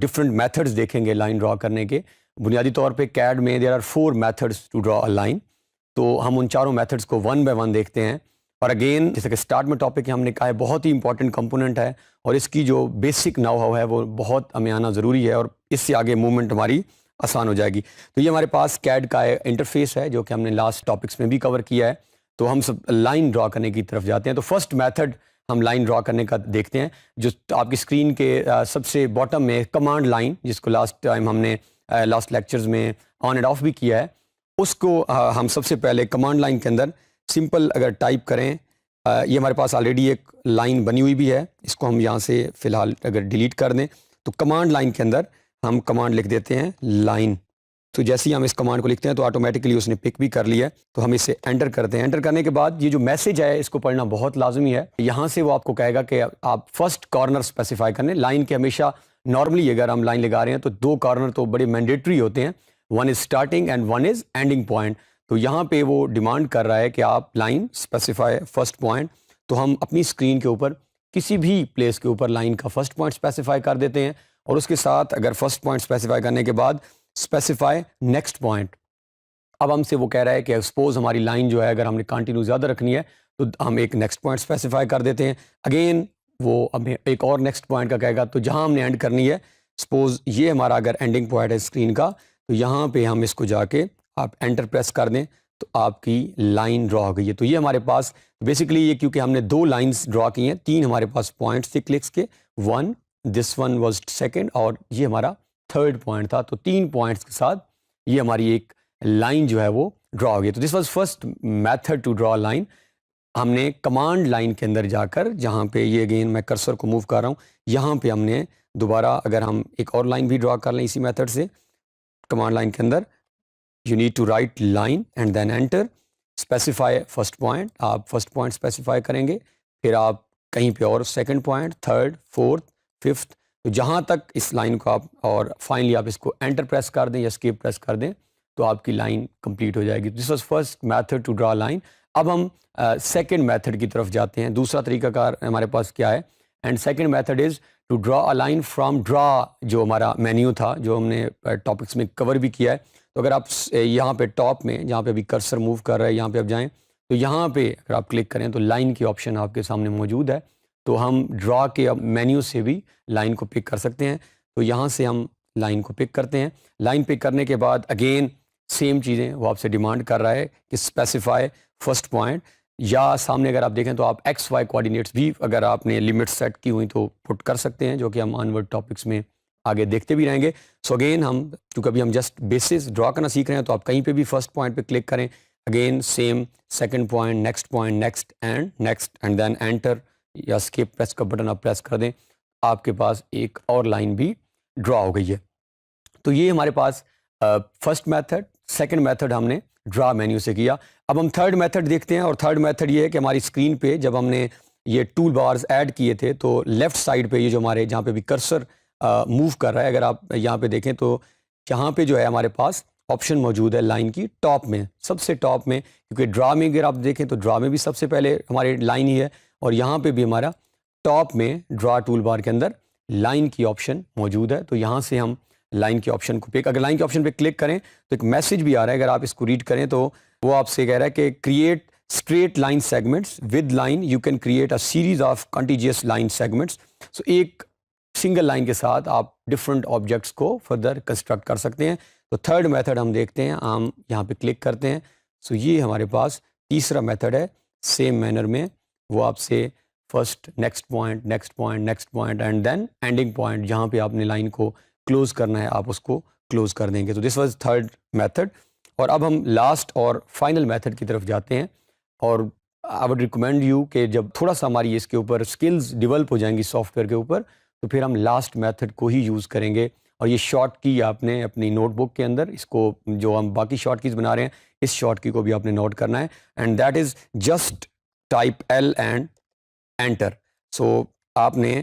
Different methods देखेंगे line draw करने के। बुनियादी तौर पे कैड में there are 4 methods to draw a line, तो हम उन चारों मेथड्स को वन बाय वन देखते हैं। और अगेन जैसे कि स्टार्ट में टॉपिक हमने कहा है बहुत ही इंपॉर्टेंट कंपोनेंट है, और इसकी जो बेसिक नाउ हाउ है वो बहुत हमें आना ज़रूरी है, और इससे आगे मूवमेंट हमारी आसान हो जाएगी। तो ये हमारे पास कैड का इंटरफेस है जो कि हमने लास्ट टॉपिक्स में भी कवर किया है। तो हम सब लाइन ड्रा करने की तरफ जाते हैं। तो फर्स्ट मेथड हम लाइन ड्रा करने का देखते हैं, जो आपकी स्क्रीन के सबसे बॉटम में कमांड लाइन, जिसको लास्ट टाइम हमने लास्ट लेक्चर्स में ऑन एंड ऑफ भी किया है, उसको हम सबसे पहले कमांड लाइन के अंदर सिंपल अगर टाइप करें, ये हमारे पास ऑलरेडी एक लाइन बनी हुई भी है, इसको हम यहाँ से फ़िलहाल अगर डिलीट कर दें तो कमांड लाइन के अंदर हम कमांड लिख देते हैं लाइन। तो जैसे ही हम इस कमांड को लिखते हैं तो ऑटोमेटिकली उसने पिक भी कर लिया है। तो हम इसे एंटर करते हैं। एंटर करने के बाद ये जो मैसेज है इसको पढ़ना बहुत लाजमी है। यहाँ से वो आपको कहेगा कि आप फर्स्ट कॉर्नर स्पेसिफाई करने। लाइन के हमेशा नॉर्मली अगर हम लाइन लगा रहे हैं तो 2 कॉर्नर तो बड़े मैंडेटरी होते हैं, one is starting and one is ending point. तो यहाँ पे वो डिमांड कर रहा है कि आप लाइन स्पेसिफाई फर्स्ट पॉइंट। तो हम अपनी स्क्रीन के ऊपर किसी भी प्लेस के ऊपर लाइन का फर्स्ट पॉइंट स्पेसिफाई कर देते हैं, और उसके साथ अगर फर्स्ट पॉइंट स्पेसिफाई करने के बाद स्पेसिफाई नेक्स्ट पॉइंट। अब हमसे वो कह रहा है कि सपोज हमारी लाइन जो है अगर हमने कंटिन्यू ज़्यादा रखनी है तो हम एक नेक्स्ट पॉइंट स्पेसिफाई कर देते हैं। अगेन वो हमें एक और नेक्स्ट पॉइंट का कहेगा, तो जहाँ हमने एंड करनी है, सपोज ये हमारा अगर एंडिंग पॉइंट है स्क्रीन का, तो यहाँ पे हम इसको जाके आप एंटर प्रेस कर दें तो आपकी लाइन ड्रा हो गई है। तो ये हमारे पास बेसिकली ये, क्योंकि हमने 2 लाइंस ड्रा की हैं, 3 हमारे पास पॉइंट्स थे क्लिक्स के, one this one was second और ये हमारा थर्ड पॉइंट था। तो 3 पॉइंट्स के साथ ये हमारी एक लाइन जो है वो ड्रा हो गई। तो this was first method to draw line. हमने कमांड लाइन के अंदर जाकर, जहाँ पे ये अगेन मैं कर्सर को मूव कर रहा हूँ, यहाँ पे हमने दोबारा अगर हम एक और लाइन भी ड्रा कर लें इसी मेथड से, कमांड लाइन के अंदर you need to write line and then enter, specify first point. आप फर्स्ट पॉइंट स्पेसिफाई करेंगे, फिर आप कहीं पे और second point, third, fourth, fifth, तो जहाँ तक इस लाइन को आप, और फाइनली आप इसको एंटर प्रेस कर दें या एस्केप प्रेस कर दें तो आपकी लाइन कंप्लीट हो जाएगी। This was first method to draw line. अब हम सेकंड मेथड की तरफ जाते हैं। दूसरा तरीकाकार हमारे पास क्या है, and second method is to draw a line from draw, जो हमारा मेन्यू था जो हमने टॉपिक्स में कवर भी किया है। तो अगर आप यहाँ पे टॉप में, जहाँ पे अभी कर्सर मूव कर रहा है, यहाँ पे आप जाएँ तो यहाँ पे अगर आप क्लिक करें तो लाइन की ऑप्शन आपके सामने मौजूद है। तो हम ड्रा के अब मेन्यू से भी लाइन को पिक कर सकते हैं। तो यहाँ से हम लाइन को पिक करते हैं। लाइन पिक करने के बाद अगेन सेम चीज़ें वो आपसे डिमांड कर रहा है कि स्पेसिफाई फर्स्ट पॉइंट, या सामने अगर आप देखें तो आप एक्स वाई कोऑर्डिनेट्स भी अगर आपने लिमिट सेट की हुई तो पुट कर सकते हैं, जो कि हम ऑनवर्ड टॉपिक्स में आगे देखते भी रहेंगे। सो अगेन हम, क्योंकि अभी हम जस्ट बेसिस ड्रा करना सीख रहे हैं, तो आप कहीं पे भी फर्स्ट पॉइंट पे क्लिक करें, again same second point, next and then enter या स्किप प्रेस का बटन आप प्रेस कर दें, आपके पास एक और लाइन भी ड्रा हो गई है। तो ये हमारे पास फर्स्ट मेथड। सेकंड मेथड हमने ड्रा मेन्यू से किया। अब हम थर्ड मेथड देखते हैं, और थर्ड मेथड ये है कि हमारी स्क्रीन पे जब हमने ये टूल बार्स ऐड किए थे तो लेफ़्ट साइड पे ये जो हमारे, जहाँ पे भी कर्सर मूव कर रहा है, अगर आप यहाँ पे देखें तो यहाँ पे जो है हमारे पास ऑप्शन मौजूद है लाइन की टॉप में, सबसे टॉप में, क्योंकि ड्रा में अगर आप देखें तो ड्रा में भी सबसे पहले हमारी लाइन ही है, और यहाँ पे भी हमारा टॉप में ड्रा टूल बार के अंदर लाइन की ऑप्शन मौजूद है। तो यहाँ से हम लाइन के ऑप्शन को पिक, अगर लाइन के ऑप्शन पे क्लिक करें तो एक मैसेज भी आ रहा है, अगर आप इसको रीड करें तो वो आपसे कह रहा है कि create straight line segments with line, you can create a series of contiguous line segments. So एक सिंगल लाइन के साथ आप डिफरेंट ऑब्जेक्ट्स को फर्दर कंस्ट्रक्ट कर सकते हैं। तो थर्ड मेथड हम देखते हैं, हम यहाँ पे क्लिक करते हैं। सो ये हमारे पास तीसरा मेथड है। सेम मैनर में वो आपसे first next point and then ending point, जहाँ पे आपने लाइन को क्लोज करना है आप उसको क्लोज कर देंगे। तो दिस वाज थर्ड मेथड। और अब हम लास्ट और फाइनल मेथड की तरफ जाते हैं, और आई वुड रिकमेंड यू कि जब थोड़ा सा हमारी इसके ऊपर स्किल्स डेवलप हो जाएंगी सॉफ्टवेयर के ऊपर, तो फिर हम लास्ट मेथड को ही यूज़ करेंगे। और ये शॉर्ट की आपने अपनी नोटबुक के अंदर, इसको जो हम बाकी शॉर्ट कीज़ बना रहे हैं, इस शॉर्ट की को भी आपने नोट करना है, and that is just type L and enter. So आपने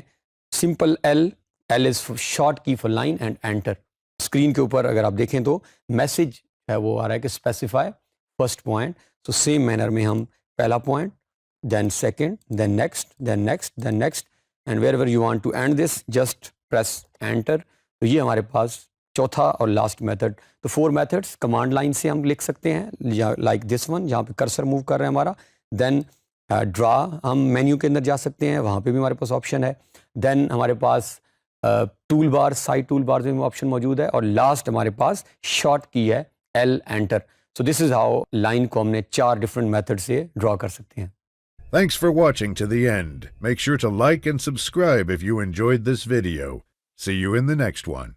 simple L is short key for line and enter. Screen के ऊपर अगर आप देखें तो मैसेज है वो आ रहा है कि स्पेसिफाई फर्स्ट पॉइंट। तो सेम मैनर में हम पहला point, then second, then next, and wherever you want to end this, just press enter. तो ये हमारे पास चौथा और लास्ट मेथड। तो 4 मेथड्स कमांड लाइन से हम लिख सकते हैं, लाइक दिस वन जहाँ पे कर्सर मूव कर रहे हैं हमारा। देन ड्रा, हम मेन्यू के अंदर जा सकते हैं, वहाँ पे भी हमारे पास ऑप्शन है। देन हमारे पास tool bar, side tool bar में ऑप्शन मौजूद है। और लास्ट हमारे पास शॉर्ट की है L enter. So this is how line को हमने 4 डिफरेंट मेथड से ड्रॉ कर सकते हैं। Thanks for watching to the end. Make sure to like and subscribe if you enjoyed this video. See you in the next one.